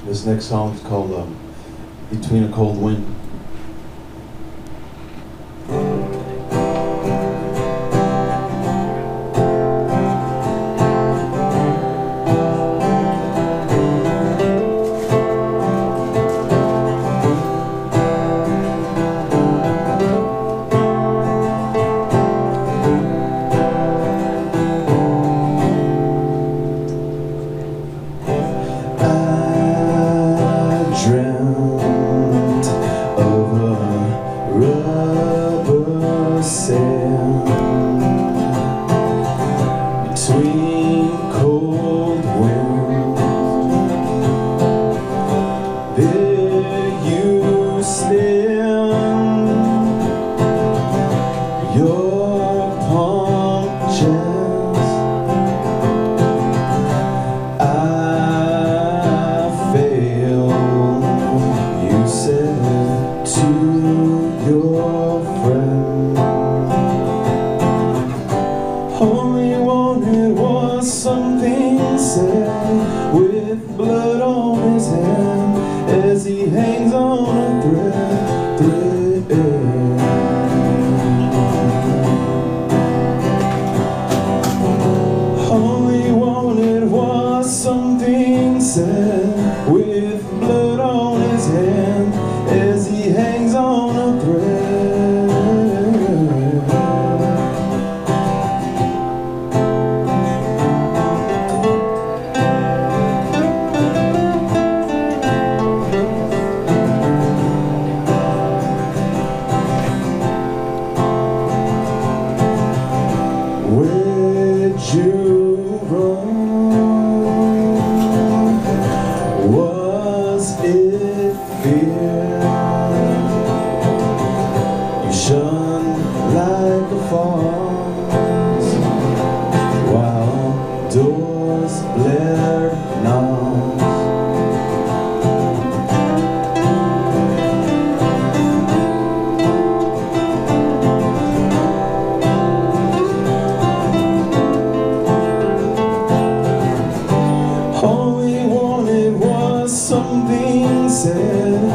This next song is called Between a Cold Wind. Dreamt of a rubber sail between cold winds. There you stand, your punctures. I fail, you said to your friend. All he wanted was something said, with blood on his hand as he hangs on a thread. All he wanted was something said, with blood on his hand as he hangs on a thread. Where'd you run? Was it fear? You shunned like a fox while doors blared knocks. All he wanted was something said,